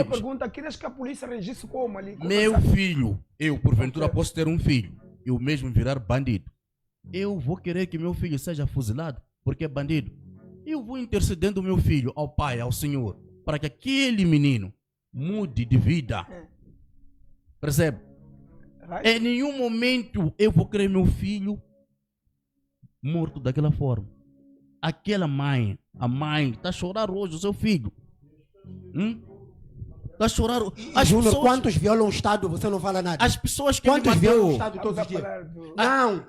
amigos, pergunta, querias que a polícia reagisse como ali? meu filho, eu porventura posso ter um filho, eu mesmo virar bandido. Eu vou querer que meu filho seja fuzilado porque é bandido. Eu vou intercedendo o meu filho ao Pai, ao Senhor, para que aquele menino mude de vida. Percebe? Em nenhum momento eu vou querer meu filho morto daquela forma. Aquela mãe, a mãe, está a chorar hoje o seu filho. Está a chorar. Júnior, quantos violam o Estado? Você não fala nada. As pessoas que quantos me violam o matou. Estado todos os dias?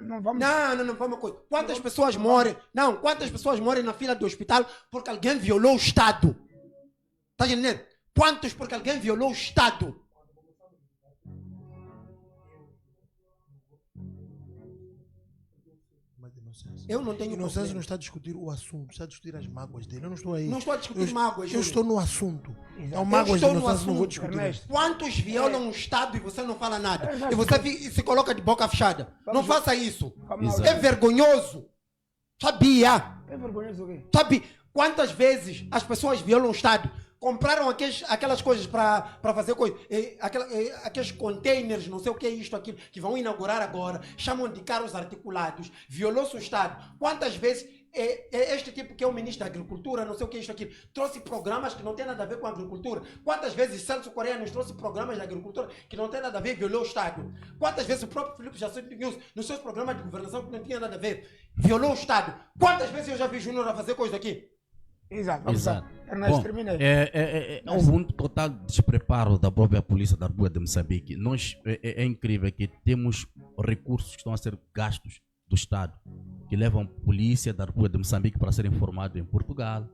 Não vamos... Não, vamos coisa. Quantas pessoas morrem? Não, quantas pessoas morrem na fila do hospital porque alguém violou o Estado? Está entendendo? Quantos porque alguém violou o Estado? Eu não tenho Inocêncio não está a discutir o assunto, está a discutir as mágoas dele. Eu não estou aí. Não estou a discutir mágoas. Eu estou no assunto. Então, mágoas de Inocêncio não vou discutir. Quantos violam o Estado e você não fala nada? E você se coloca de boca fechada. Não faça isso. É vergonhoso. Sabia? É vergonhoso o quê? Sabe quantas vezes as pessoas violam o Estado? Compraram aquelas coisas para fazer coisa, aqueles containers, não sei o que é isto, aquilo, que vão inaugurar agora, chamam de carros articulados, violou-se o Estado. Quantas vezes este tipo que é o ministro da Agricultura, não sei o que é isto, aquilo, trouxe programas que não tem nada a ver com a agricultura? Quantas vezes Celso Correia nos trouxe programas de agricultura que não tem nada a ver, violou o Estado? Quantas vezes o próprio Filipe Jacinto News, nos seus programas de governação que não tinha nada a ver, violou o Estado? Quantas vezes eu já vi Júnior a fazer coisa aqui? Exato. Bom, houve um total despreparo da própria polícia da República de Moçambique. É incrível que temos recursos que estão a ser gastos do Estado, que levam a polícia da República de Moçambique para serem formados em Portugal.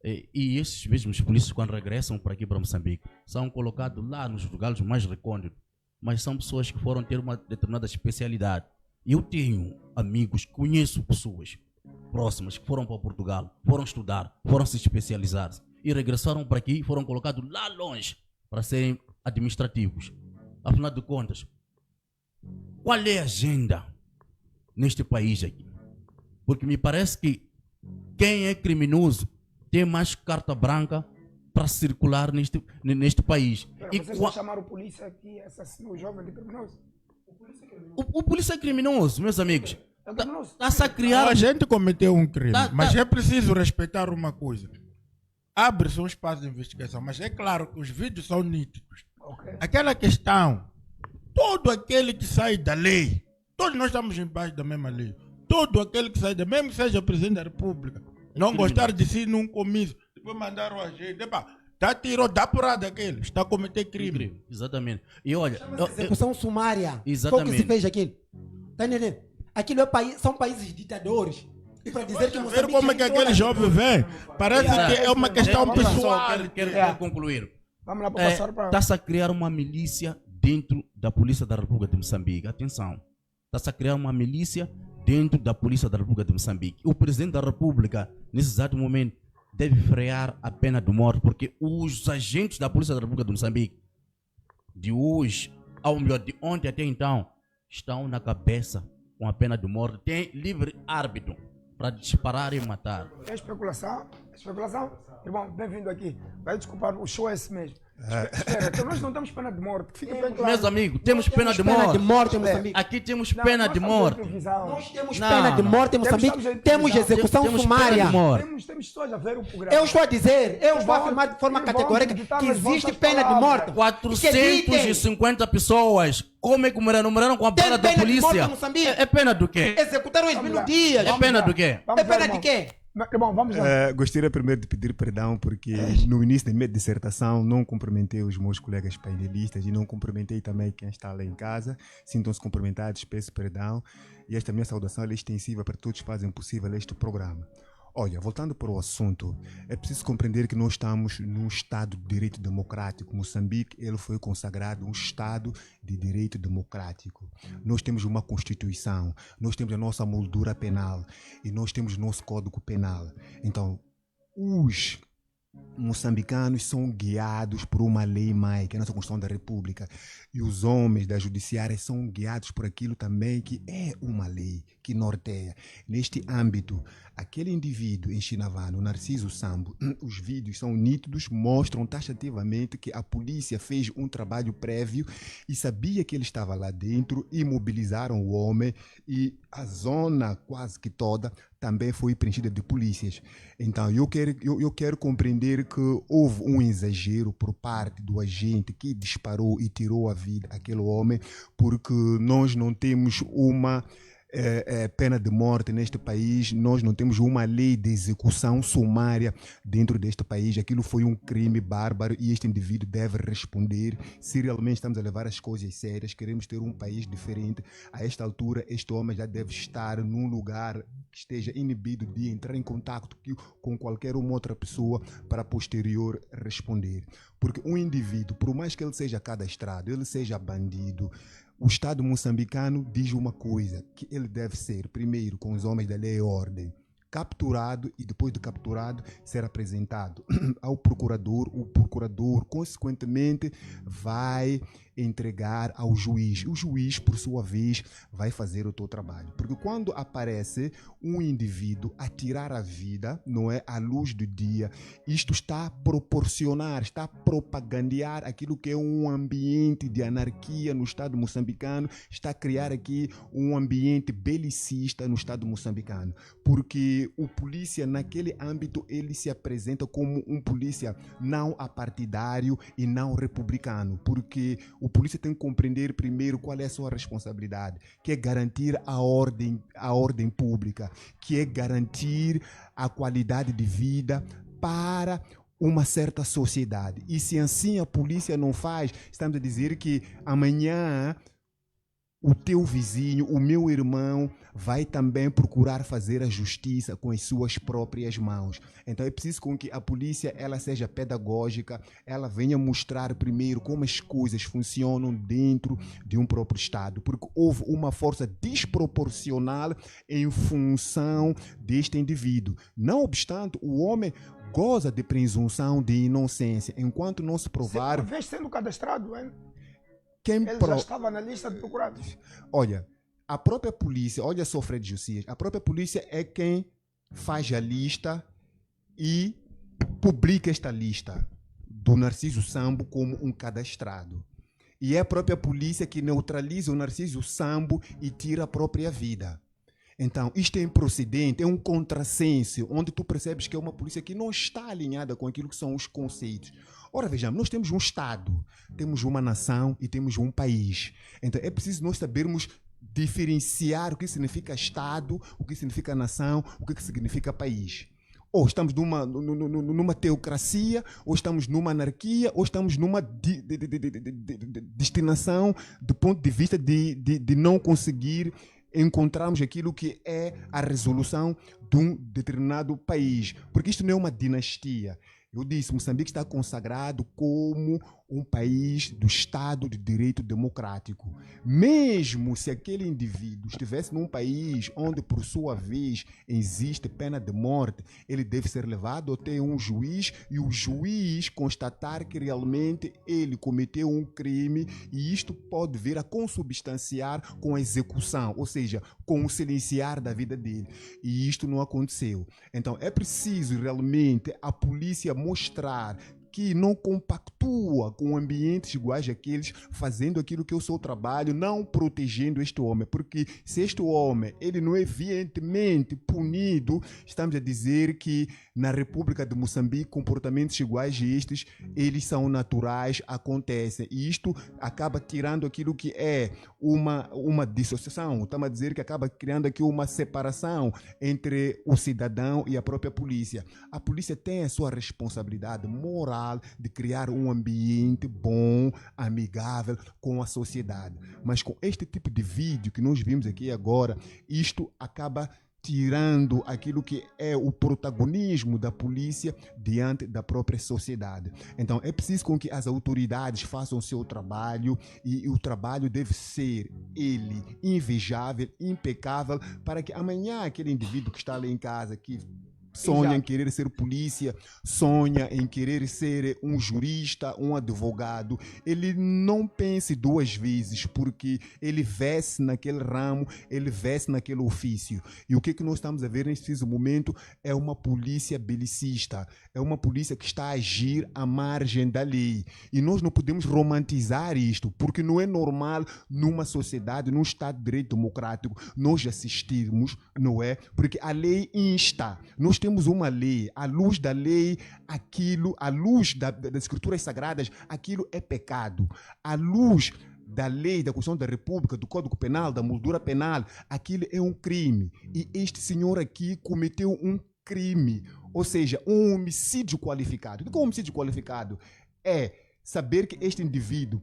E esses mesmos polícias, quando regressam para aqui para Moçambique, são colocados lá nos lugares mais recônditos, mas são pessoas que foram ter uma determinada especialidade. Eu tenho amigos, conheço pessoas próximas que foram para Portugal, foram estudar, foram se especializar e regressaram para aqui e foram colocados lá longe para serem administrativos. Afinal de contas, qual é a agenda neste país aqui? Porque me parece que quem é criminoso tem mais carta branca para circular neste país. E vocês vão chamar o polícia que assassinou o jovem de criminoso? O polícia é criminoso, meus amigos. Está-se a criar... A gente cometeu um crime, mas é preciso respeitar uma coisa. Abre-se um espaço de investigação, mas é claro que os vídeos são nítidos. Aquela questão, todo aquele que sai da lei, todos nós estamos embaixo da mesma lei, todo aquele que sai da, mesmo que seja presidente da República, não gostar de si num comício, depois mandar o agente, dá tiro, dá porrada aquele, está a cometer crime. Exatamente. E olha... execução sumária. Exatamente. Foi o que se fez aquilo. Está entendendo? Aquilo são países ditadores. E para dizer que ver como é que aquele jovem vem, parece que é uma questão pessoal. Quero concluir. Vamos lá para passar para... Está-se a criar uma milícia dentro da Polícia da República de Moçambique. Atenção. Está-se a criar uma milícia dentro da Polícia da República de Moçambique. O Presidente da República, nesse exato momento, deve frear a pena de morte, porque os agentes da Polícia da República de Moçambique, de hoje, ou melhor, de ontem até então, estão na cabeça com a pena de morte, tem livre árbitro para disparar e matar. É especulação? Especulação? Irmão, bem-vindo aqui. Vai desculpar, o show é esse mesmo. Espera, então nós não temos pena de morte. Fica bem claro. Meus amigos, temos pena de morte. Em Moçambique. Aqui temos pena de morte. Nós temos pena de morte em Moçambique. Temos execução sumária. Temos pessoas a ver o programa. Eu estou a dizer, eu estou a afirmar de forma categórica que existe pena de morte. 450 pessoas. Como é que numeraram com a bala da polícia? É pena do quê? Executaram em 1000 dias. É pena do quê? É pena de quê? Bom, vamos lá. Gostaria primeiro de pedir perdão porque no início da minha dissertação não cumprimentei os meus colegas painelistas e não cumprimentei também quem está lá em casa. Sintam-se cumprimentados, peço perdão. E esta minha saudação é extensiva para todos que fazem possível este programa. Olha, voltando para o assunto, é preciso compreender que nós estamos num Estado de Direito Democrático. Moçambique, ele foi consagrado um Estado de Direito Democrático. Nós temos uma Constituição, nós temos a nossa moldura penal e nós temos o nosso Código Penal. Então, os moçambicanos são guiados por uma lei-mãe, que é a nossa Constituição da República. E os homens da judiciária são guiados por aquilo também que é uma lei que norteia. Neste âmbito, Aquele indivíduo em Chinavano, Narciso Sambo, os vídeos são nítidos, mostram taxativamente que a polícia fez um trabalho prévio e sabia que ele estava lá dentro, imobilizaram o homem e a zona quase que toda também foi preenchida de polícias. Então eu quero compreender que houve um exagero por parte do agente que disparou e tirou a vida daquele homem, porque nós não temos uma pena de morte neste país, nós não temos uma lei de execução sumária dentro deste país. Aquilo foi um crime bárbaro e este indivíduo deve responder. Se realmente estamos a levar as coisas sérias, queremos ter um país diferente, a esta altura este homem já deve estar num lugar que esteja inibido de entrar em contato com qualquer uma outra pessoa para posterior responder. Porque um indivíduo, por mais que ele seja cadastrado, ele seja bandido, o Estado moçambicano diz uma coisa, que ele deve ser, primeiro, com os homens da lei e ordem, capturado e depois de capturado ser apresentado ao procurador. O procurador, consequentemente, vai entregar ao juiz. O juiz, por sua vez, vai fazer o seu trabalho. Porque quando aparece um indivíduo a tirar a vida, não é, à luz do dia, isto está a proporcionar, está a propagandear aquilo que é um ambiente de anarquia no Estado moçambicano, está a criar aqui um ambiente belicista no Estado moçambicano. Porque o polícia, naquele âmbito, ele se apresenta como um polícia não apartidário e não republicano. Porque o polícia tem que compreender primeiro qual é a sua responsabilidade, que é garantir a ordem pública, que é garantir a qualidade de vida para uma certa sociedade. E se assim a polícia não faz, estamos a dizer que amanhã o teu vizinho, o meu irmão, vai também procurar fazer a justiça com as suas próprias mãos. Então é preciso com que a polícia ela seja pedagógica, ela venha mostrar primeiro como as coisas funcionam dentro de um próprio Estado, porque houve uma força desproporcional em função deste indivíduo. Não obstante, o homem goza de presunção de inocência, enquanto não se provar... Uma vez sendo cadastrado, hein? Ele já estava na lista de procurados. Olha, a própria polícia, olha só, Fred Josias, a própria polícia é quem faz a lista e publica esta lista do Narciso Sambo como um cadastrado. E é a própria polícia que neutraliza o Narciso Sambo e tira a própria vida. Então, isto é improcedente, é um contrassenso, onde tu percebes que é uma polícia que não está alinhada com aquilo que são os conceitos. Ora, vejamos, nós temos um Estado, temos uma nação e temos um país. Então, é preciso nós sabermos diferenciar o que significa Estado, o que significa nação, o que significa país. Ou estamos numa teocracia, ou estamos numa anarquia, ou estamos numa destinação do ponto de vista de não conseguir encontrarmos aquilo que é a resolução de um determinado país. Porque isto não é uma dinastia. Eu disse, Moçambique está consagrado como um país do Estado de Direito Democrático. Mesmo se aquele indivíduo estivesse num país onde, por sua vez, existe pena de morte, ele deve ser levado até um juiz e o juiz constatar que realmente ele cometeu um crime e isto pode vir a consubstanciar com a execução, ou seja, com o silenciar da vida dele. E isto não aconteceu. Então, é preciso realmente a polícia mostrar que não compactua com ambientes iguais àqueles, fazendo aquilo que é o seu trabalho, não protegendo este homem. Porque se este homem ele não é evidentemente punido, estamos a dizer que na República de Moçambique comportamentos iguais a estes, eles são naturais, acontecem. E isto acaba tirando aquilo que é uma dissociação. Estamos a dizer que acaba criando aqui uma separação entre o cidadão e a própria polícia. A polícia tem a sua responsabilidade moral de criar um ambiente bom, amigável com a sociedade. Mas com este tipo de vídeo que nós vimos aqui agora, isto acaba tirando aquilo que é o protagonismo da polícia diante da própria sociedade. Então é preciso com que as autoridades façam o seu trabalho e o trabalho deve ser ele invejável, impecável, para que amanhã aquele indivíduo que está ali em casa, que sonha em Exato. querer ser polícia, sonha em querer ser um jurista, um advogado, ele não pense duas vezes, porque ele vê-se naquele ramo, ele vê-se naquele ofício. E o que nós estamos a ver neste preciso momento é uma polícia belicista, é uma polícia que está a agir à margem da lei. E nós não podemos romantizar isto, porque não é normal numa sociedade, num Estado de Direito democrático, nós assistirmos, não é? Porque a lei insta. Nós temos uma lei, à luz da lei, aquilo, à luz das escrituras sagradas, aquilo é pecado. À luz da lei, da Constituição da República, do Código Penal, da moldura penal, aquilo é um crime. E este senhor aqui cometeu um crime, ou seja, um homicídio qualificado. O que é um homicídio qualificado? É saber que este indivíduo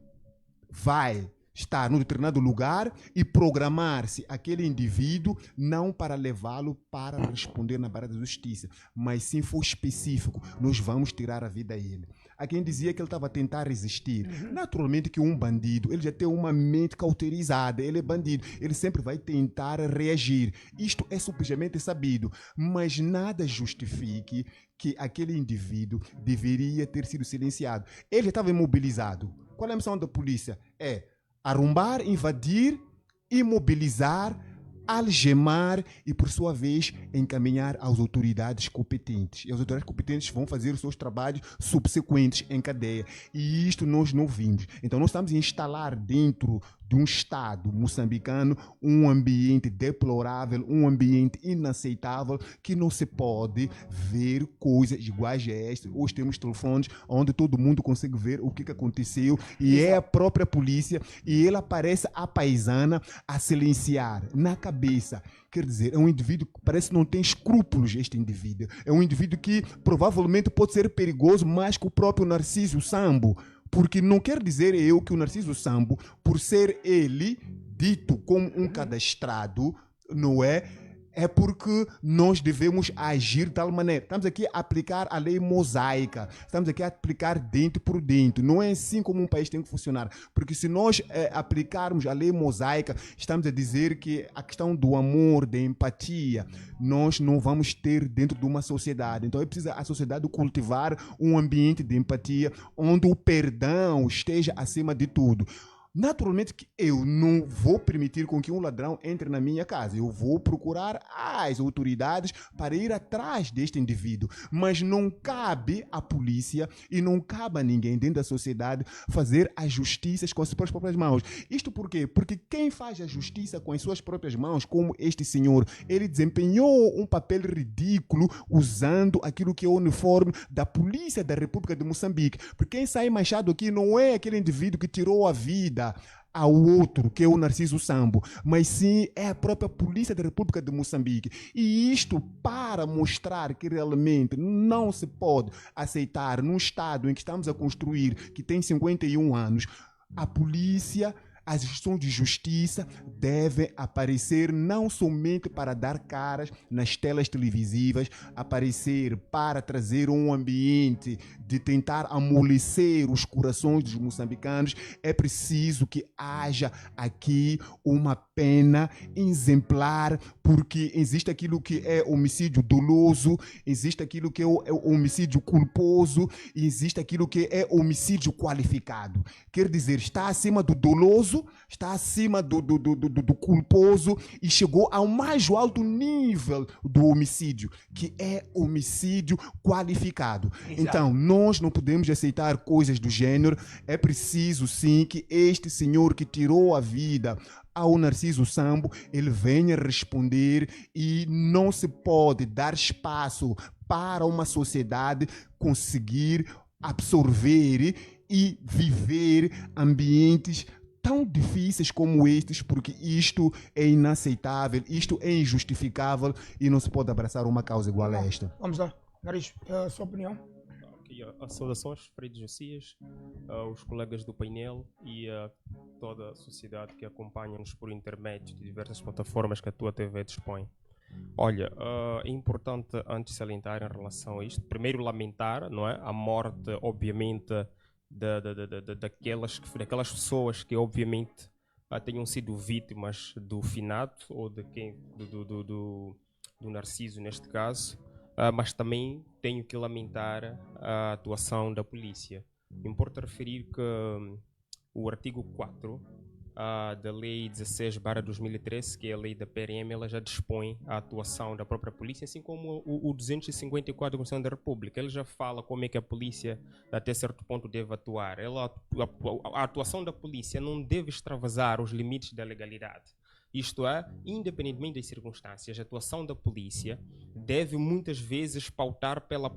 vai estar num determinado lugar e programar-se aquele indivíduo não para levá-lo para responder na barra da justiça, mas sim for específico, nós vamos tirar a vida a ele. Há quem dizia que ele estava a tentar resistir. Naturalmente que um bandido, ele já tem uma mente cauterizada, ele é bandido, ele sempre vai tentar reagir. Isto é simplesmente sabido, mas nada justifique que aquele indivíduo deveria ter sido silenciado. Ele estava imobilizado. Qual é a missão da polícia? É arrombar, invadir, imobilizar, algemar e, por sua vez, encaminhar às autoridades competentes. E as autoridades competentes vão fazer os seus trabalhos subsequentes em cadeia. E isto nós não vimos. Então, nós estamos a instalar dentro de um Estado moçambicano um ambiente deplorável, um ambiente inaceitável, que não se pode ver coisas iguais a esta. Hoje temos telefones onde todo mundo consegue ver o que aconteceu e é a própria polícia e ela parece a paisana a silenciar na cabeça. Quer dizer, é um indivíduo que parece que não tem escrúpulos, este indivíduo. É um indivíduo que provavelmente pode ser perigoso mais que o próprio Narciso Sambo. Porque não quer dizer eu que o Narciso Sambo, por ser ele dito como um cadastrado, não é? É porque nós devemos agir de tal maneira. Estamos aqui a aplicar a lei mosaica. Estamos aqui a aplicar dentro por dentro. Não é assim como um país tem que funcionar. Porque se nós aplicarmos a lei mosaica, estamos a dizer que a questão do amor, da empatia, nós não vamos ter dentro de uma sociedade. Então é preciso a sociedade cultivar um ambiente de empatia onde o perdão esteja acima de tudo. Naturalmente que eu não vou permitir com que um ladrão entre na minha casa. Eu vou procurar as autoridades para ir atrás deste indivíduo. Mas não cabe à polícia e não cabe a ninguém dentro da sociedade fazer as justiças com as suas próprias mãos. Isto por quê? Porque quem faz a justiça com as suas próprias mãos, como este senhor, ele desempenhou um papel ridículo usando aquilo que é o uniforme da Polícia da República de Moçambique. Porque quem sai manchado aqui não é aquele indivíduo que tirou a vida ao outro, que é o Narciso Sambo, mas sim é a própria Polícia da República de Moçambique. E isto para mostrar que realmente não se pode aceitar num Estado em que estamos a construir, que tem 51 anos, a polícia, as instituições de justiça devem aparecer não somente para dar caras nas telas televisivas, aparecer para trazer um ambiente de tentar amolecer os corações dos moçambicanos. É preciso que haja aqui uma pena exemplar, porque existe aquilo que é homicídio doloso, existe aquilo que é o homicídio culposo e existe aquilo que é homicídio qualificado. Quer dizer, está acima do doloso, está acima do culposo e chegou ao mais alto nível do homicídio, que é homicídio qualificado. Exato. Então, nós não podemos aceitar coisas do gênero. É preciso, sim, que este senhor que tirou a vida ao Narciso Sambo, ele venha responder e não se pode dar espaço para uma sociedade conseguir absorver e viver ambientes tão difíceis como estes, porque isto é inaceitável, isto é injustificável e não se pode abraçar uma causa igual a esta. Vamos lá. Nariz, a sua opinião? As saudações, Freire Josias, os colegas do painel e a toda a sociedade que acompanha-nos por intermédio de diversas plataformas que a tua TV dispõe. Olha, é importante antes salientar em relação a isto, primeiro lamentar, não é, a morte, obviamente, daquelas pessoas que obviamente tenham sido vítimas do finado ou de quem do Narciso neste caso. mas também tenho que lamentar a atuação da polícia. Importa referir que o artigo 4 da Lei 16/2013, que é a lei da PRM, ela já dispõe a atuação da própria polícia, assim como o 254 da Constituição da República. Ele já fala como é que a polícia, até certo ponto, deve atuar. A atuação da polícia não deve extravasar os limites da legalidade. Isto é, independentemente das circunstâncias, a atuação da polícia deve muitas vezes pautar pela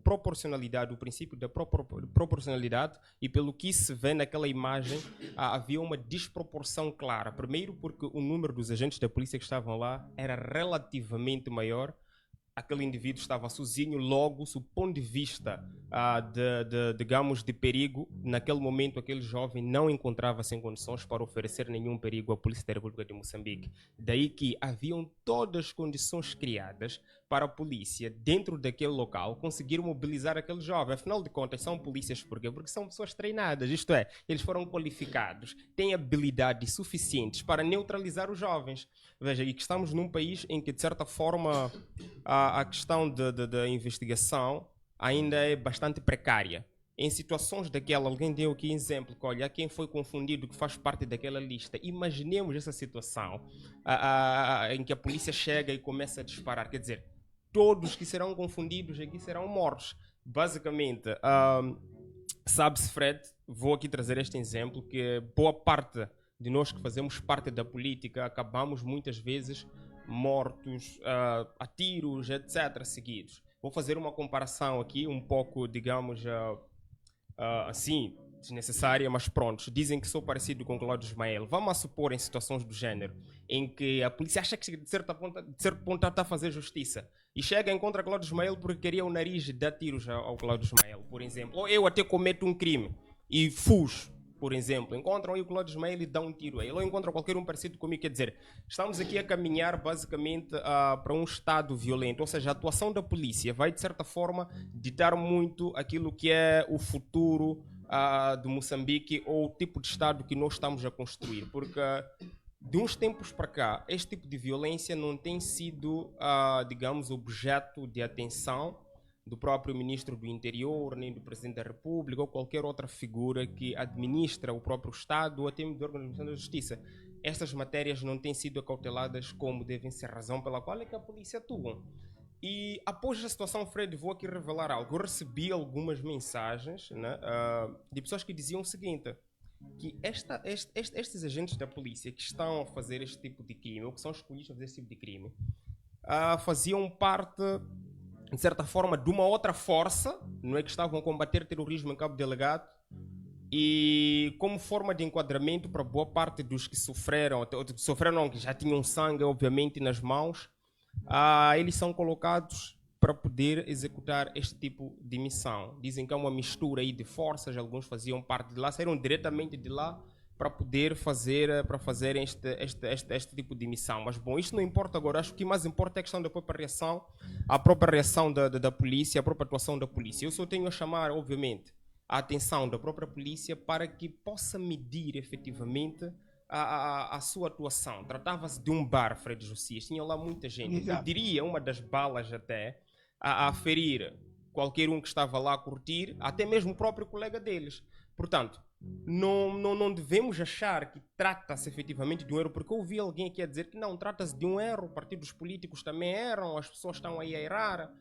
proporcionalidade, o princípio da proporcionalidade, e pelo que se vê naquela imagem, havia uma desproporção clara. Primeiro porque o número dos agentes da polícia que estavam lá era relativamente maior. Aquele indivíduo estava sozinho, logo, do ponto de vista digamos, de perigo, naquele momento aquele jovem não encontrava-se em condições para oferecer nenhum perigo à Polícia da República de Moçambique. Daí que haviam todas as condições criadas para a polícia, dentro daquele local, conseguir mobilizar aquele jovem. Afinal de contas, são polícias por quê? Porque são pessoas treinadas, isto é, eles foram qualificados, têm habilidades suficientes para neutralizar os jovens. Veja, e que estamos num país em que, de certa forma, a questão da investigação ainda é bastante precária. Em situações daquela, alguém deu aqui exemplo, que olha, quem foi confundido que faz parte daquela lista. Imaginemos essa situação em que a polícia chega e começa a disparar. Quer dizer, todos que serão confundidos aqui serão mortos. Basicamente, sabe-se, Fred, vou aqui trazer este exemplo, que boa parte de nós que fazemos parte da política acabamos muitas vezes mortos a tiros, etc., seguidos. Vou fazer uma comparação aqui, um pouco, digamos, assim, desnecessária, mas pronto. Dizem que sou parecido com Cláudio Ismael. Vamos supor em situações do género, em que a polícia acha que de certo ponto está a fazer justiça e chega e encontra Cláudio Ismael porque queria o nariz de dar tiros ao Cláudio Ismael, por exemplo. Ou eu até cometo um crime e fujo, por exemplo. Encontram aí o Cláudio Ismael e dão um tiro a ele, ou encontram qualquer um parecido comigo. Quer dizer, estamos aqui a caminhar basicamente para um estado violento, ou seja, a atuação da polícia vai de certa forma ditar muito aquilo que é o futuro de Moçambique, ou o tipo de estado que nós estamos a construir, porque de uns tempos para cá este tipo de violência não tem sido, digamos, objeto de atenção do próprio ministro do Interior, nem do Presidente da República, ou qualquer outra figura que administra o próprio Estado, ou até mesmo da Organização da Justiça. Estas matérias não têm sido acauteladas como devem ser, razão pela qual é que a polícia atua. E após a situação, Fred, vou aqui revelar algo. Eu recebi algumas mensagens, né, de pessoas que diziam o seguinte, que estes agentes da polícia que estão a fazer este tipo de crime, ou que são escolhidos a fazer este tipo de crime, faziam parte, de certa forma, de uma outra força, não é, que estavam a combater terrorismo em Cabo Delgado, e como forma de enquadramento para boa parte dos que sofreram, que já tinham sangue, obviamente, nas mãos, eles são colocados para poder executar este tipo de missão. Dizem que é uma mistura aí de forças, alguns faziam parte de lá, saíram diretamente de lá para poder fazer este tipo de missão. Mas bom, isto não importa agora. Acho que o que mais importa é a questão da própria reação, a própria reação da polícia, a própria atuação da polícia. Eu só tenho a chamar, obviamente, a atenção da própria polícia para que possa medir efetivamente a sua atuação. Tratava-se de um bar, Fred Josias, tinha lá muita gente. Exato. Eu diria uma das balas até a ferir qualquer um que estava lá a curtir, até mesmo o próprio colega deles. Portanto, não devemos achar que trata-se efetivamente de um erro, porque eu ouvi alguém aqui a dizer que não, trata-se de um erro, partidos políticos também erram, as pessoas estão aí a errar.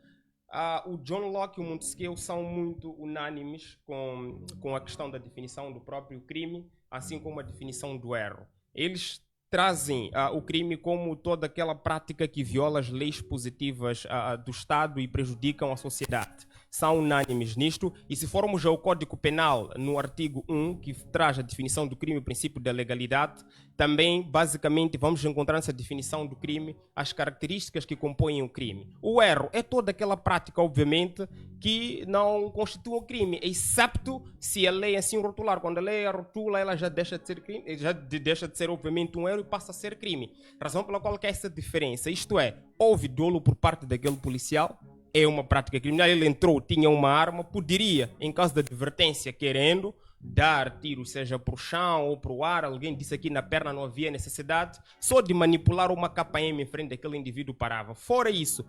O John Locke e o Montesquieu são muito unânimes com a questão da definição do próprio crime, assim como a definição do erro. Eles trazem o crime como toda aquela prática que viola as leis positivas do Estado e prejudicam a sociedade. São unânimes nisto, e se formos ao Código Penal, no artigo 1, que traz a definição do crime e o princípio da legalidade, também, basicamente, vamos encontrar nessa definição do crime as características que compõem o crime. O erro é toda aquela prática, obviamente, que não constitui um crime, excepto se a lei assim rotular. Quando a lei a rotula, ela já deixa de ser crime, já deixa de ser, obviamente, um erro e passa a ser crime. Razão pela qual que é essa diferença. Isto é, houve dolo por parte daquele policial, é uma prática criminal, ele entrou, tinha uma arma, poderia, em caso de advertência, querendo dar tiro, seja para o chão ou para o ar, alguém disse aqui na perna, não havia necessidade, só de manipular uma KM em frente daquele indivíduo parava. Fora isso,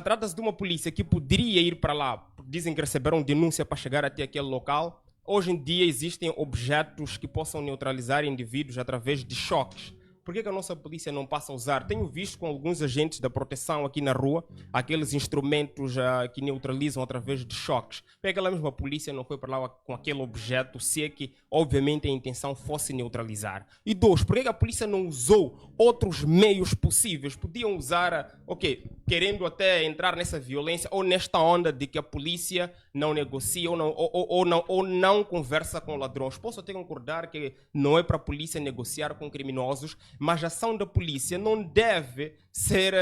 Trata-se de uma polícia que poderia ir para lá. Dizem que receberam denúncia para chegar até aquele local. Hoje em dia existem objetos que possam neutralizar indivíduos através de choques. Por que a nossa polícia não passa a usar? Tenho visto com alguns agentes da proteção aqui na rua, aqueles instrumentos que neutralizam através de choques. Por que aquela mesma polícia não foi para lá com aquele objeto, se é que, obviamente, a intenção fosse neutralizar? E dois, por que a polícia não usou outros meios possíveis? Podiam usar, querendo até entrar nessa violência ou nesta onda de que a polícia não negocia ou não conversa com ladrões. Posso até concordar que não é para a polícia negociar com criminosos, mas a ação da polícia não deve ser,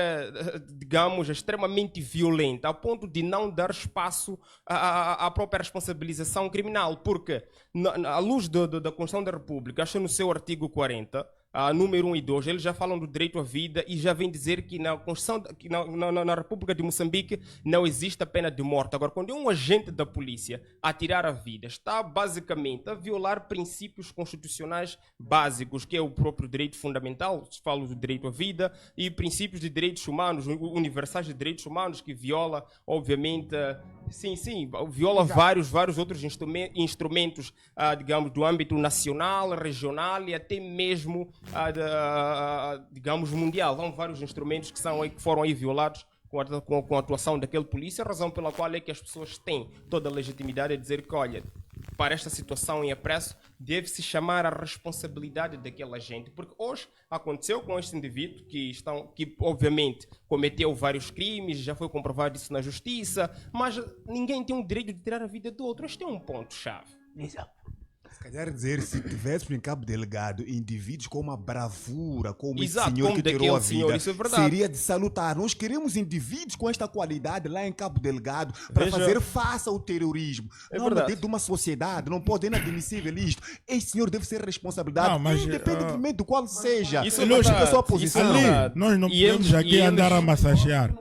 digamos, extremamente violenta, a ponto de não dar espaço à própria responsabilização criminal, porque, à luz da Constituição da República, acho que no seu artigo 40, número 1 e 2, eles já falam do direito à vida e já vem dizer que na Constituição, que na República de Moçambique não existe a pena de morte. Agora, quando é um agente da polícia a tirar a vida, está basicamente a violar princípios constitucionais básicos, que é o próprio direito fundamental, falo do direito à vida, e princípios de direitos humanos, universais de direitos humanos, que viola, obviamente, viola vários outros instrumentos, digamos, do âmbito nacional, regional e até mesmo digamos, mundial. Há vários instrumentos que foram aí violados com a atuação daquele polícia, a razão pela qual é que as pessoas têm toda a legitimidade de dizer que, olha, para esta situação em apreço, deve-se chamar a responsabilidade daquele agente, porque hoje aconteceu com este indivíduo que obviamente cometeu vários crimes, já foi comprovado isso na justiça, mas ninguém tem o direito de tirar a vida do outro. Este é um ponto-chave. Exato. Se calhar dizer, se tivéssemos em Cabo Delgado indivíduos com uma bravura, como esse Exato, senhor como que tirou a daquele senhor, vida, isso é verdade. seria de salutar. Nós queremos indivíduos com esta qualidade lá em Cabo Delgado para fazer face ao terrorismo. É não, verdade. dentro de uma sociedade, não pode, é inadmissível isto. Esse senhor deve ser responsabilidade, Não, mas, independentemente do qual seja. Isso é Não verdade. a sua Isso é posição. verdade. Nós não E podemos eles- aqui e andar eles- a massagear.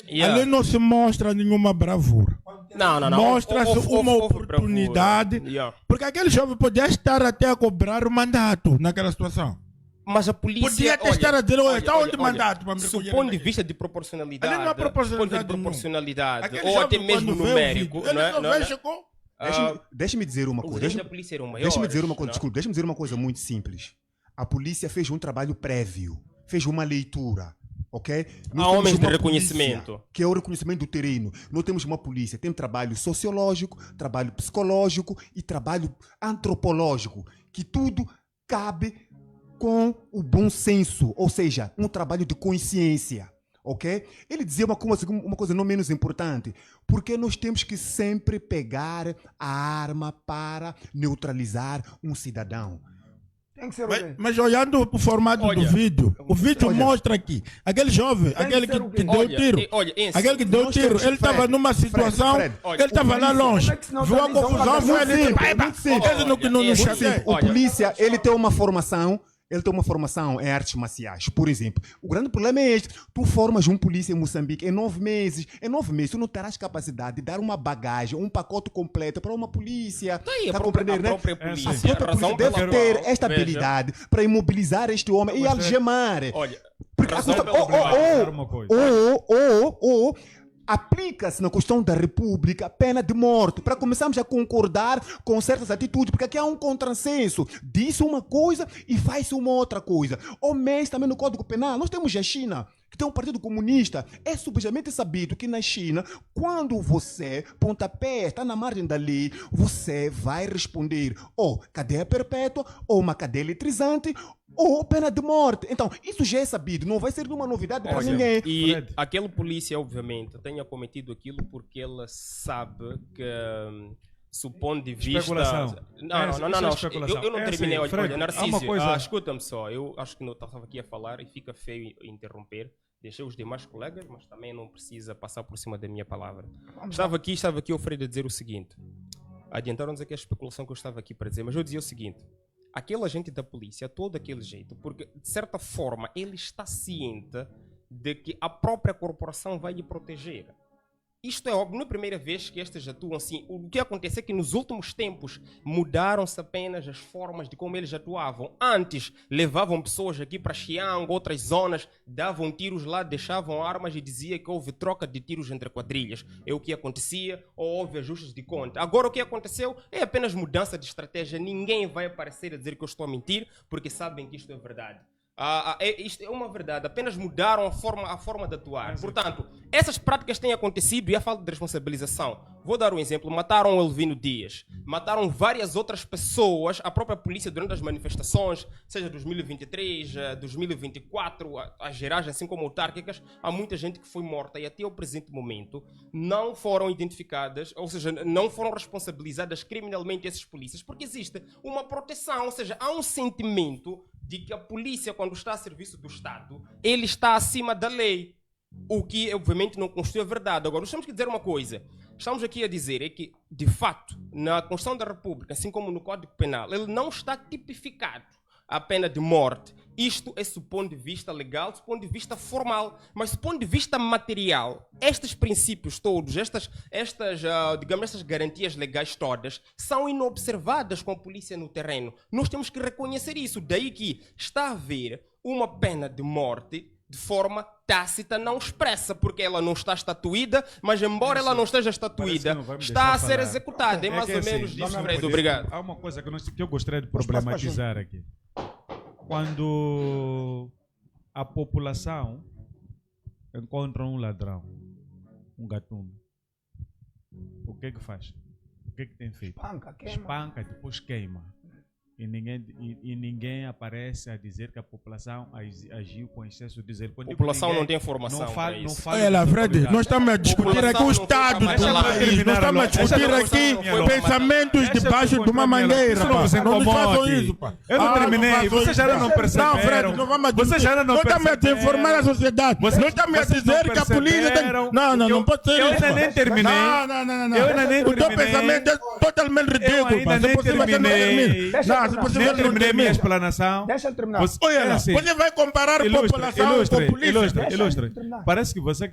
Yeah. Ali não se mostra nenhuma bravura. Não. Mostra-se Houve uma bravura. oportunidade. Yeah. Porque aquele jovem podia estar até a cobrar o mandato naquela situação. Mas a polícia... Podia até estar a dizer, olha, está onde o mandato para me recolher Do ponto de daqui? vista de proporcionalidade... Ali não há proporcionalidade ponto de proporcionalidade, Aquele ou jovem, até mesmo quando vê o numérico... vídeo, ele só vê, chegou. Deixa-me dizer uma Os coisa. agentes da polícia eram maiores. Deixa-me dizer uma coisa, não? desculpe, deixa-me dizer uma coisa muito simples. A polícia fez um trabalho prévio, fez uma leitura, ok? Nós Há temos homens de uma reconhecimento. polícia, que é o reconhecimento do terreno. Nós temos uma polícia, tem trabalho sociológico, trabalho psicológico e trabalho antropológico, que tudo cabe com o bom senso, ou seja, um trabalho de consciência. Ok? Ele dizia uma coisa não menos importante, porque nós temos que sempre pegar a arma para neutralizar um cidadão. Tem que ser o quê? Mas olhando para o formato Olha, do vídeo, o vídeo olha. mostra aqui, aquele jovem, Tem aquele que ser o que quê? deu o Olha, tiro, Enzo, aquele que deu o nós tiro, temos- ele estava Fred, numa situação, Fred, ele estava lá longe, como é que se não viu a autoriza uma confusão, foi ali, pessoa? vai, Muito simples. ele não nos Muito chateia. O Olha. polícia, ele tem uma formação em artes marciais, por exemplo. O grande problema é este. Tu formas um polícia em Moçambique em 9 meses. Em 9 meses, tu não terás capacidade de dar uma bagagem, um pacote completo para uma polícia. Aí, a Tá própria compreendendo, né? polícia, A própria a razão polícia deve pela ter qual, esta veja, habilidade para imobilizar este homem e algemar. Olha, Porque a a razão questão- pela qual... uma coisa. ou aplica-se na questão da República pena de morte, para começarmos a concordar com certas atitudes, porque aqui há um contrassenso. Diz uma coisa e faz uma outra coisa. Ou mesmo também no Código Penal, nós temos a China, que tem um partido comunista. É subjetiamente sabido que na China, quando você, pontapé, está na margem da lei, você vai responder ou cadeia perpétua, ou uma cadeia eletrizante, ou pena de morte. Então, isso já é sabido, não vai ser uma novidade para Olha, ninguém. e Fred. aquele polícia, obviamente, tenha cometido aquilo porque ele sabe que, supondo de vista... Especulação. Não. Especulação. Eu não É terminei. assim, Fred, Olha, há Narciso, uma coisa- escuta-me só. Eu acho que não estava aqui a falar e fica feio interromper. Deixei os demais colegas, mas também não precisa passar por cima da minha palavra. Estava aqui o Freire a dizer o seguinte. Adiantaram-nos aqui a especulação que eu estava aqui para dizer, mas eu dizia o seguinte. Aquele agente da polícia, todo daquele jeito, porque de certa forma ele está ciente de que a própria corporação vai lhe proteger. Isto é óbvio, não é a primeira vez que estas atuam assim. O que acontece é que nos últimos tempos mudaram-se apenas as formas de como eles atuavam. Antes, levavam pessoas aqui para Xiang, outras zonas, davam tiros lá, deixavam armas e dizia que houve troca de tiros entre quadrilhas. É o que acontecia, ou houve ajustes de conta. Agora o que aconteceu é apenas mudança de estratégia. Ninguém vai aparecer a dizer que eu estou a mentir, porque sabem que isto é verdade. Isto é uma verdade, apenas mudaram a forma de atuar. Portanto, essas práticas têm acontecido e a falta de responsabilização. Vou dar um exemplo: mataram o Elvino Dias, mataram várias outras pessoas, a própria polícia durante as manifestações, seja 2023, 2024, as gerais, assim como autárquicas, há muita gente que foi morta e até o presente momento não foram identificadas, ou seja, não foram responsabilizadas criminalmente esses polícias, porque existe uma proteção, ou seja, há um sentimento de que a polícia, quando está a serviço do Estado, ele está acima da lei. O que, obviamente, não constitui a verdade. Agora, nós temos que dizer uma coisa. Estamos aqui a dizer é que, de fato, na Constituição da República, assim como no Código Penal, ele não está tipificado a pena de morte. Isto é do ponto de vista legal, do ponto de vista formal. Mas do ponto de vista material, estes princípios todos, estas garantias legais todas, são inobservadas com a polícia no terreno. Nós temos que reconhecer isso. Daí que está a haver uma pena de morte de forma tácita, não expressa, porque ela não está estatuída, mas embora ela não esteja estatuída, está a ser executada. É mais ou menos disso, Fred. Obrigado. Há uma coisa que eu gostaria de problematizar aqui. Quando a população encontra um ladrão, um gatuno, o que é que faz? O que é que tem feito? Espanca, queima. Espanca, depois queima. E ninguém aparece a dizer que a população agiu com excesso de zelo. A população não tem informação. Olha lá, Fred, nós estamos a discutir aqui o Estado do país. Nós estamos a discutir aqui pensamentos debaixo de uma mangueira. Não façam isso, pá. Eu não terminei. Vocês já não perceberam. Não, Fred, não vamos Vocês já não nós estamos a desinformar a sociedade. Nós estamos a dizer que a polícia tem... Não pode ser isso. Eu ainda nem terminei. Não. Eu ainda nem O teu terminei. pensamento é totalmente ridículo, pá. nem terminei. Nem terminei minha Deixa explanação. eu terminar. Olha lá, você vai comparar população com polícia. Ilustre. Parece que você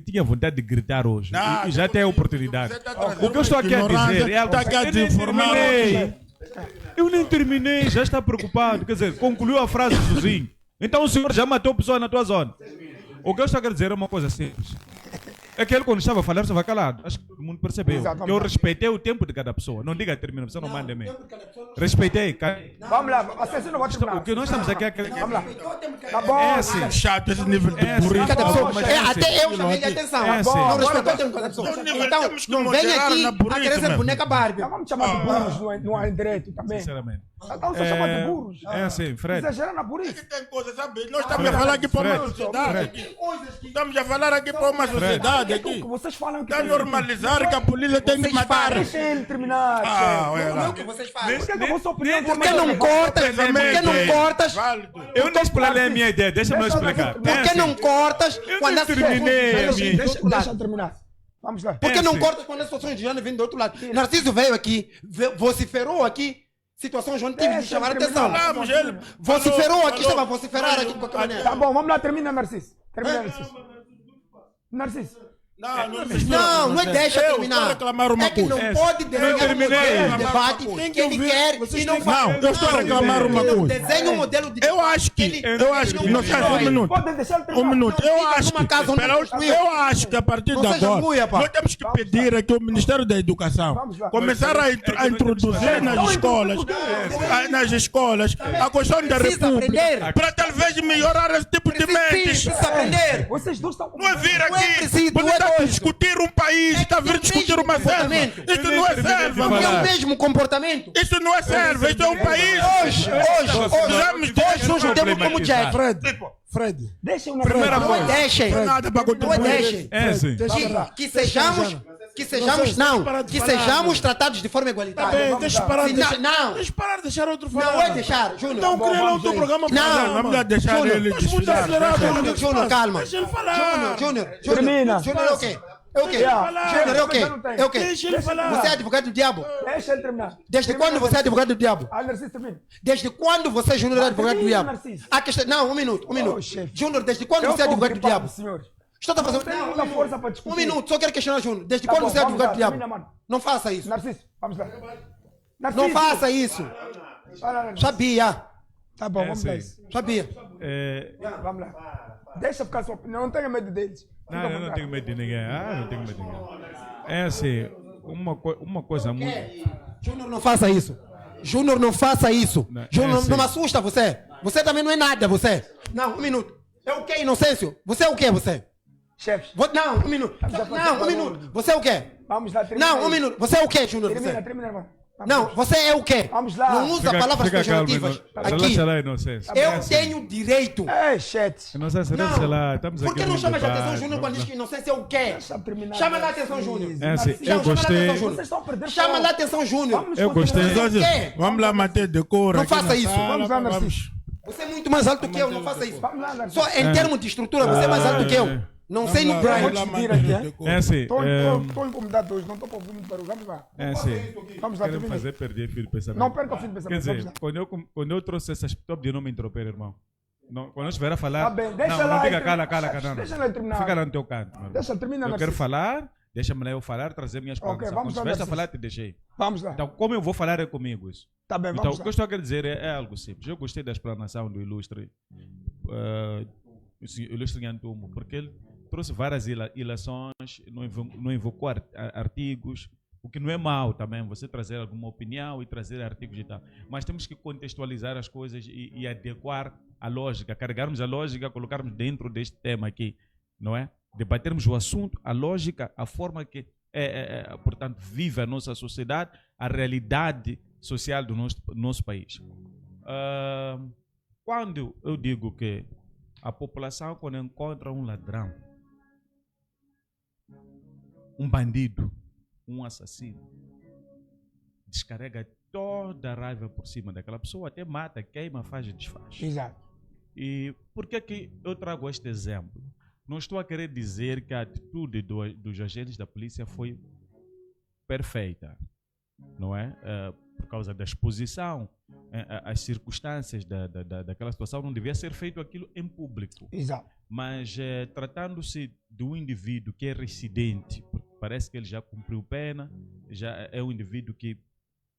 tinha vontade de gritar hoje. E já tem a oportunidade. O que eu estou aqui a dizer é algo que eu nem terminei. Eu nem terminei, já está preocupado. Quer dizer, concluiu a frase sozinho. Então o senhor já matou pessoa na tua zona. O que eu estou a dizer é uma coisa simples. É que ele, quando estava a falar, estava calado. Acho que todo mundo percebeu. Exatamente. Eu respeitei o tempo de cada pessoa. Não diga termina, você não manda e-mail. Respeitei. Vamos lá, assim não vai terminar. O que nós estamos aqui a... Vamos lá. Tá bom. É assim. Chato esse nível de É assim. burrice. Cada pessoa, Mas até eu chamei de atenção. É assim. Não respeitou o tempo de cada pessoa. Então, Temos que não vem moderar aqui na burrice, a querer ser meu. boneca Barbie. Já vamos chamar de burros no ar direito também. Sinceramente. Então você chama de burros. É assim, Fred. Exagera na burrice. Tem coisa, sabe? Nós estamos a falar aqui para uma sociedade. Estamos a falar aqui para uma sociedade aqui. Vocês falam que... Está a normalizar que a polícia tem que matar. Deixa ele terminar. Olha Não é lá. o que vocês fazem. Por que a vossa opinião... Por que não cortas? Por que não cortas? Válido. Eu não explanei a minha ideia, deixa-me eu explicar. Por que não cortas quando as terminei a situações minha. do outro lado? Deixa eu terminar. Vamos lá. Por que É não assim. cortas quando as situações de Jana vêm do outro lado? Narciso veio aqui, vociferou aqui, situações onde tive de Deixa chamar a eu atenção. terminar. Vamos, ele Vociferou aqui, falou. estava a vociferar aqui de qualquer maneira. Tá bom, vamos lá, termina, Narciso. Termina, Narciso. Narciso. Não é deixa Eu terminar. vou reclamar uma É que não coisa. pode desenhar um terminei. modelo de debate Tem que que ele ouvir. quer Vocês e não têm- faz. Não, eu estou a reclamar uma Ele coisa. desenha um modelo de Eu acho que, não sei, um minuto. Pode deixar ele terminar. Um minuto. Não Eu fica acho numa que, casa onde espera, construiu. eu acho que a partir Não de seja agora, buia, pá. nós temos que pedir aqui ao Ministério da Educação Vamos lá. começar a introduzir nas escolas a questão da Precisa República aprender. para talvez melhorar esse tipo de mentes. Precisa aprender. Vocês dois estão... Não é vir Não é aqui, preciso, você não é está a doido. discutir um país, está a vir é o discutir mesmo uma selva. comportamento. Isto não é selva, É o mano. mesmo comportamento. Isto não é selva, isto é um país. Hoje, Vamos hoje temos como Jack. Fred, Deixa eu... primeira Não coisa. é deixem. Não é nada para Não é contribuir. deixem. É assim. Que sejamos, não, que sejamos tratados de forma igualitária. Deixa eu parar de deixar. Não, Deixa eu parar de deixar outro falar. não é deixar, Júnior. Então cria lá o teu programa para Não, falar. Vamos lá deixar Júnior, ele mas desfilar. Júnior, calma. Deixa ele falar. Júnior, Termina. Júnior, é o quê? É o quê? Yeah. Júnior, é o quê? É o quê? Deixa ele falar. Você é advogado do diabo? Deixa ele terminar. Desde quando você é advogado do diabo? Ah, Narciso, termina. Desde quando você, Júnior, é advogado do termina, diabo? Narciso. A questão... Não, um minuto. Oh, chefe. Júnior, desde quando você é advogado do diabo? Senhores. Estou a fazer... Não tem muita força para discutir. Um minuto, só quero questionar, Júnior. Desde Tá quando bom, você é vamos advogado lá, do termina, diabo? mano. Não faça isso. Narciso, vamos lá. Não Narciso. faça isso. Vai lá, Narciso. Sabia. Tá bom, vamos sim. lá. Isso. Sabia. Vamos lá. Deixa ficar sua opinião, não tenha medo deles. Fica à Não, eu não vontade. tenho medo de ninguém. Não tenho medo de ninguém. É assim, uma coisa muito. Júnior, não faça isso. Júnior, não faça isso. Não, Júnior, sim. não me assusta você. Você também não é nada, você. Não, um minuto. É o quê, Inocêncio? Você é o quê, você? Chefes, Não, um minuto. Não, um minuto. Você é o quê? vamos lá, termina. Não, um aí. minuto. Você é o quê, Júnior? Termina, Você? termina, irmão. Vamos Não, lá. você é o quê? Vamos lá. Não usa palavras calmo, pejorativas aqui. relaxa lá, Inocência. Eu tenho direito. Ei, chat. Inocência, relaxa lá. Estamos Por aqui que não num chamas a debate, atenção, Júnior, quando diz que inocência é o quê? Deixa terminar. Chama lá a atenção, Júnior. Narciso, É assim, Narciso. eu Chama lá a gostei. atenção, Júnior. Vocês estão a perder Chama foco. lá a atenção, Júnior. Vamos Eu continuar. gostei. Você é o quê? Vamos lá manter decoro. Não aqui faça na isso. sala, Vamos lá, Narciso. Você é muito mais alto que eu, não faça isso. Vamos lá, Narciso. Só em termos de estrutura, você é mais alto que eu. Não sei no Vamos Brian. lá, discutir aqui, hein? É assim, Estou incomodado hoje, não estou para ouvir muito barulho. Vamos lá. é assim. Vamos lá, Querem termina. fazer perder filho de pensamento. Não perca o fim de Quer pensamento. Vamos dizer, lá. quando eu trouxe essas top de não me interromper, irmão. Não, quando eu estiver a falar. Tá bem, deixa não, lá não aí diga terminar. cala, não. Deixa lá terminar. Fica lá no teu canto. Mano. Deixa terminar, Eu quero Narciso. falar, deixa-me lá eu falar, trazer minhas Ok, palavras. vamos Quando lá, estiveste a Narciso. falar, te deixei. Vamos lá. Então, como eu vou falar é comigo isso. Tá bem, Então, vamos o que eu lá. estou a querer dizer é algo simples. Eu gostei da explanação do ilustre Nhantumbo, porque ele trouxe várias ilações, não invocou artigos, o que não é mau também, você trazer alguma opinião e trazer artigos e tal. Mas temos que contextualizar as coisas e adequar a lógica, carregarmos a lógica, colocarmos dentro deste tema aqui, não é? Debatermos o assunto, a lógica, a forma que, portanto, vive a nossa sociedade, a realidade social do nosso país. Quando eu digo que a população, quando encontra um ladrão, um bandido, um assassino, descarrega toda a raiva por cima daquela pessoa, até mata, queima, faz e desfaz. Exato. E por que eu trago este exemplo? Não estou a querer dizer que a atitude dos agentes da polícia foi perfeita, não é? Por causa da exposição, as circunstâncias daquela situação, não devia ser feito aquilo em público. Exato. Mas tratando-se de um indivíduo que é residente, parece que ele já cumpriu pena, já é um indivíduo que,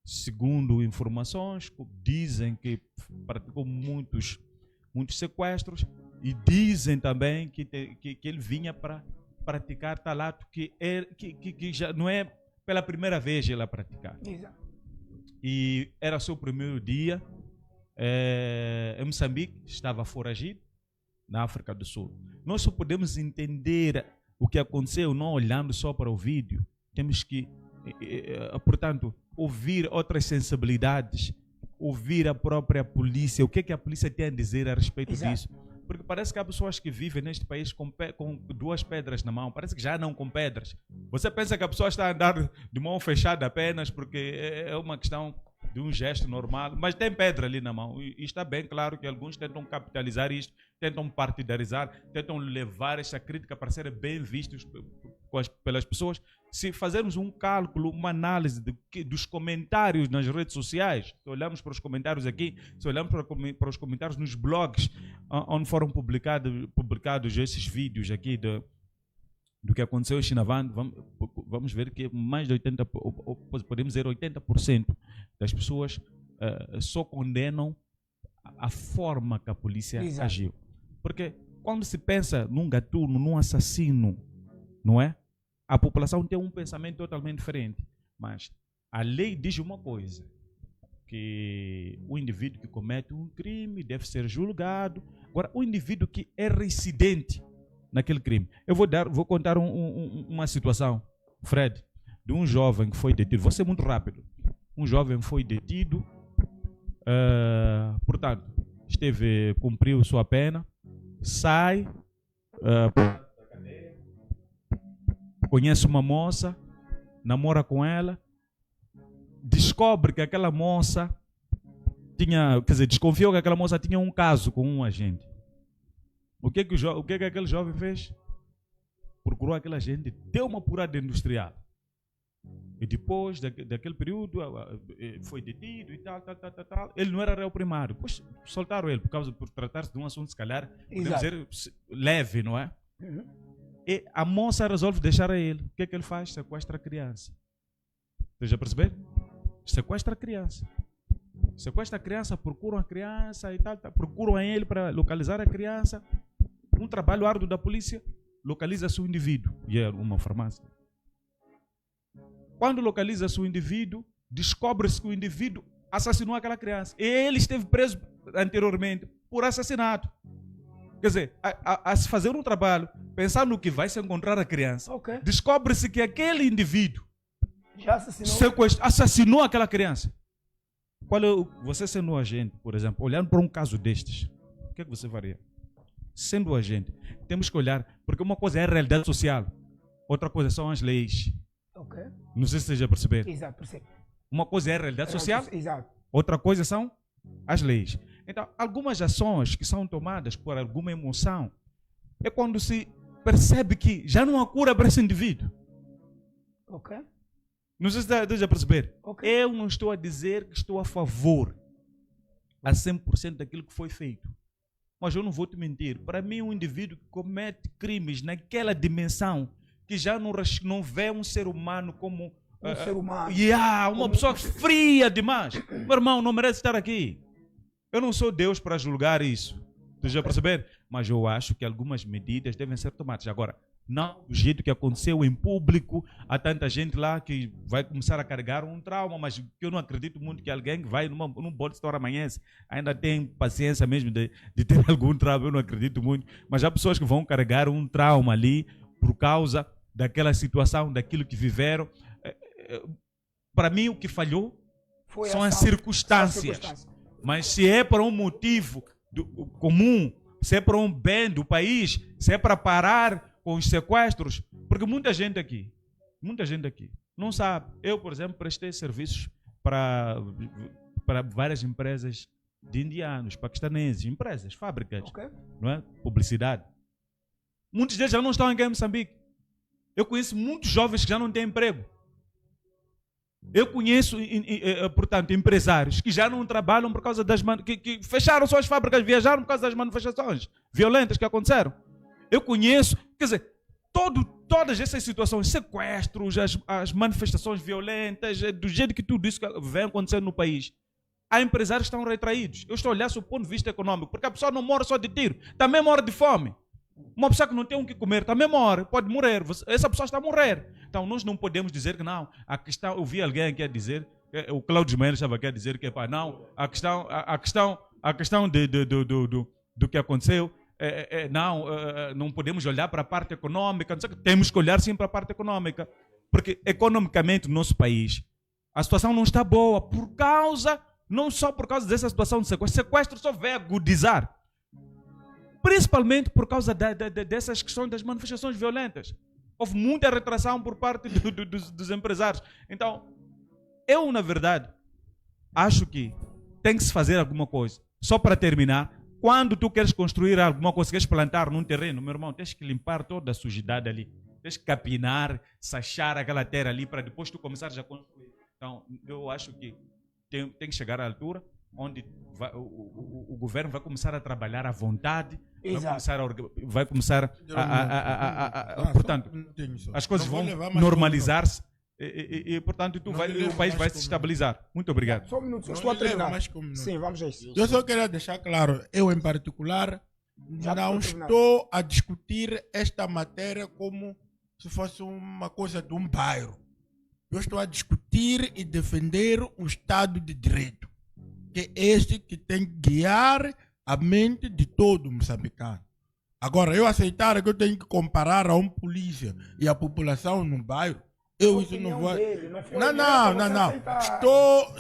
segundo informações, dizem que praticou muitos sequestros e dizem também que ele vinha para praticar tal ato que já não é pela primeira vez ele a praticar. Exato. E era o seu primeiro dia em Moçambique, estava foragido na África do Sul. Nós só podemos entender o que aconteceu não olhando só para o vídeo. Temos que, portanto, ouvir outras sensibilidades, ouvir a própria polícia, o que a polícia tem a dizer a respeito disso. Porque parece que há pessoas que vivem neste país com duas pedras na mão, parece que já não com pedras. Você pensa que a pessoa está a andar de mão fechada apenas porque é uma questão de um gesto normal, mas tem pedra ali na mão. E está bem claro que alguns tentam capitalizar isto, tentam partidarizar, tentam levar esta crítica para serem bem vistos pelas pessoas. Se fazermos um cálculo, uma análise dos comentários nas redes sociais, se olharmos para os comentários aqui, se olharmos para os comentários nos blogs, onde foram publicados esses vídeos aqui do que aconteceu em Chinavando, vamos ver que mais de 80%, podemos dizer 80% das pessoas só condenam a forma que a polícia agiu. Porque quando se pensa num gatuno, num assassino, não é? A população tem um pensamento totalmente diferente. Mas a lei diz uma coisa, que o indivíduo que comete um crime deve ser julgado. Agora, o indivíduo que é residente naquele crime. Eu vou contar uma situação, Fred, de um jovem que foi detido. Vou ser muito rápido. Um jovem foi detido, portanto, cumpriu sua pena, sai, conhece uma moça, namora com ela, descobre que aquela moça desconfiou que aquela moça tinha um caso com um agente. O que aquele jovem fez? Procurou aquele agente, deu uma apurada industrial. E depois daquele período foi detido e tal. Ele não era réu primário. Depois soltaram ele por tratar-se de um assunto, se calhar, podemos dizer, leve, não é? E a moça resolve deixar a ele. O que é que ele faz? Sequestra a criança. Você já percebeu? Sequestra a criança. Sequestra a criança, procuram a criança e tal. Procuram ele para localizar a criança. Um trabalho árduo da polícia, localiza-se o indivíduo. E é uma farmácia. Quando localiza-se o indivíduo, descobre-se que o indivíduo assassinou aquela criança. E ele esteve preso anteriormente por assassinato. Quer dizer, a se fazer um trabalho, pensar no que vai se encontrar a criança, descobre-se que aquele indivíduo já assassinou aquela criança. Você sendo um agente, por exemplo, olhando para um caso destes, o que é que você faria? Sendo um agente, temos que olhar, porque uma coisa é a realidade social, outra coisa são as leis. Não sei se você já percebeu. Exato, percebo. Uma coisa é a realidade social, exato. Outra coisa são as leis. Então, algumas ações que são tomadas por alguma emoção é quando se percebe que já não há cura para esse indivíduo. Não sei se você já perceber. Eu não estou a dizer que estou a favor a 100% daquilo que foi feito. Mas eu não vou te mentir. Para mim, um indivíduo que comete crimes naquela dimensão, que já não vê um ser humano como ser humano. Uma pessoa fria demais. Meu irmão, não merece estar aqui. Eu não sou Deus para julgar isso. Tu já perceber? Mas eu acho que algumas medidas devem ser tomadas. Agora, não do jeito que aconteceu em público, há tanta gente lá que vai começar a carregar um trauma, mas eu não acredito muito que alguém que vai num bolo de história amanhece ainda tem paciência mesmo de ter algum trauma. Eu não acredito muito. Mas há pessoas que vão carregar um trauma ali por causa daquela situação, daquilo que viveram. Para mim, o que falhou são as circunstâncias. Mas se é para um motivo comum, se é para um bem do país, se é para parar com os sequestros, porque muita gente aqui não sabe. Eu, por exemplo, prestei serviços para várias empresas de indianos, paquistaneses, empresas, fábricas, não é? Publicidade. Muitos deles já não estão aqui em Moçambique. Eu conheço muitos jovens que já não têm emprego. Eu conheço, portanto, empresários que já não trabalham por causa que fecharam suas fábricas, viajaram por causa das manifestações violentas que aconteceram. Eu conheço, quer dizer, todas essas situações, sequestros, as manifestações violentas, do jeito que tudo isso vem acontecendo no país, há empresários que estão retraídos. Eu estou a olhar do ponto de vista econômico, porque a pessoa não morre só de tiro, também morre de fome. Uma pessoa que não tem o que comer também morre, pode morrer. Essa pessoa está a morrer. Então nós não podemos dizer que não. A questão, eu vi alguém aqui a dizer, o Cláudio Mendes estava aqui a dizer que não, a questão do que aconteceu, não podemos olhar para a parte econômica. Temos que olhar sim para a parte econômica, porque economicamente no nosso país a situação não está boa não só por causa dessa situação de sequestro. Sequestro só vai agudizar. Principalmente por causa dessas questões das manifestações violentas. Houve muita retração por parte dos empresários. Então, eu, na verdade, acho que tem que se fazer alguma coisa. Só para terminar, quando tu queres construir alguma coisa, queres plantar num terreno, meu irmão, tens que limpar toda a sujidade ali. Tens que capinar, sachar aquela terra ali para depois tu começares a construir. Então, eu acho que tem que chegar à altura onde o governo vai começar a trabalhar à vontade, vai começar portanto, as coisas vão normalizar-se e portanto, o país vai se estabilizar. Muito obrigado. Só um minuto, estou a terminar. Sim, vamos a isso. Eu só queria deixar claro, eu em particular, não estou a discutir esta matéria como se fosse uma coisa de um bairro. Eu estou a discutir e defender o Estado de Direito, que é este que tem que guiar a mente de todo moçambicano. Agora, eu aceitar que eu tenho que comparar a um polícia e a população no bairro, isso não vai... Não.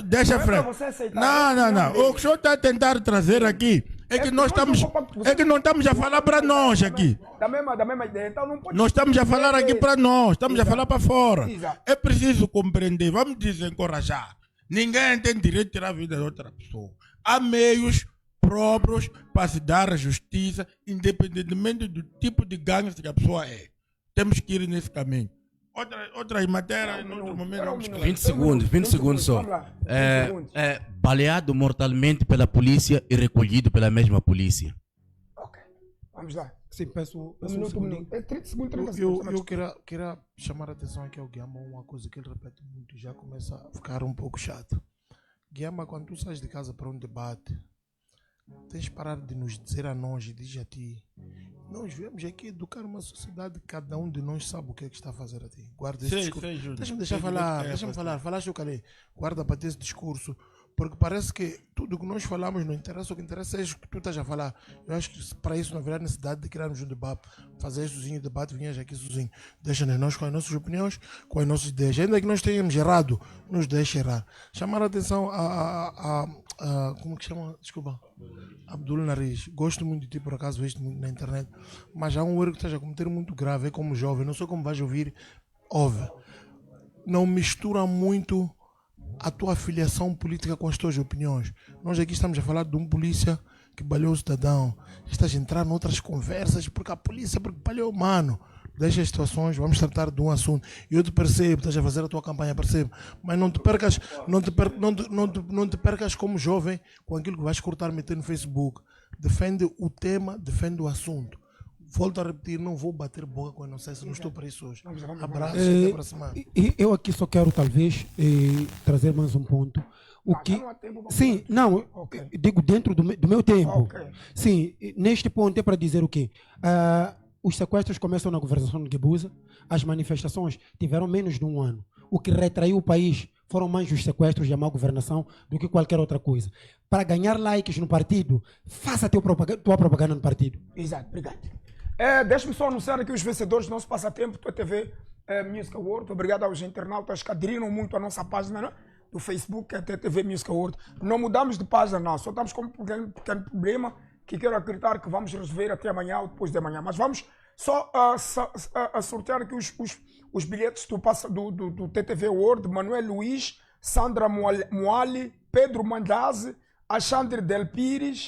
Deixa frente. Não. O que o senhor está a tentar trazer aqui é que nós não estamos a falar para nós aqui. Da mesma ideia. Então não pode... Nós estamos a falar aqui para nós, estamos a falar para fora. É preciso compreender, vamos desencorajar. Ninguém tem direito de tirar a vida de outra pessoa. Há meios próprios para se dar a justiça, independentemente do tipo de gangue que a pessoa é. Temos que ir nesse caminho. Outra matéria, em outro momento... 20 segundos só. Baleado mortalmente pela polícia e recolhido pela mesma polícia. Ok, vamos lá. Sim, peço Um um minuto, um segundinho. minuto. É 30 segundos, 30 segundos. Eu queria chamar a atenção aqui ao Guilherme, uma coisa que ele repete muito e já começa a ficar um pouco chato. Guilherme, quando tu sais de casa para um debate, tens de parar de nos dizer a nós e diz a ti. Nós viemos aqui educar uma sociedade, cada um de nós sabe o que é que está a fazer a ti. Guarda esse discurso. Deixa-me deixar falar, deixa-me falar. Falaste o que ali. Guarda para ter esse discurso. Porque parece que tudo o que nós falamos não interessa, o que interessa é isso que tu estás a falar. Eu acho que para isso não haverá necessidade de criarmos um debate, fazer sozinho o debate, vinhas aqui sozinho. Deixa-nos nós com as nossas opiniões, com as nossas ideias. Ainda que nós tenhamos errado, nos deixe errar. Chamar a atenção como que chama? Desculpa. Abdul Nariz. Gosto muito de ti, por acaso, vejo muito na internet. Mas há um erro que estás a cometer muito grave, é como jovem. Não sei como vais ouvir. Ouve. Não mistura muito a tua afiliação política com as tuas opiniões. Nós aqui estamos a falar de um polícia que balhou o cidadão. Estás a entrar noutras conversas porque a polícia balhou, mano. Deixa as situações, vamos tratar de um assunto. Eu te percebo, estás a fazer a tua campanha, percebo. Mas não te percas, não te percas como jovem com aquilo que vais cortar, meter no Facebook. Defende o tema, defende o assunto. Volto a repetir, não vou bater boca com a inocência, não estou para isso hoje. Abraços e até para a semana. Eu aqui só quero talvez trazer mais um ponto. Sim, não, digo dentro do meu tempo. Sim, neste ponto é para dizer o quê? Os sequestros começam na governação de Guebuza, as manifestações tiveram menos de um ano. O que retraiu o país foram mais os sequestros e a má governação do que qualquer outra coisa. Para ganhar likes no partido, faça a tua propaganda no partido. Exato, obrigado. Deixa-me só anunciar aqui os vencedores do nosso passatempo, tua TV Music Award. Obrigado aos internautas que aderiram muito à nossa página, né? Do Facebook, que é a TV Music Award. Não mudamos de página, não. Só estamos com um pequeno problema que quero acreditar que vamos resolver até amanhã ou depois de amanhã. Mas vamos só sortear aqui os bilhetes do TTV Award. Manuel Luiz, Sandra Moali, Pedro Mandazzi, Alexandre Del Pires,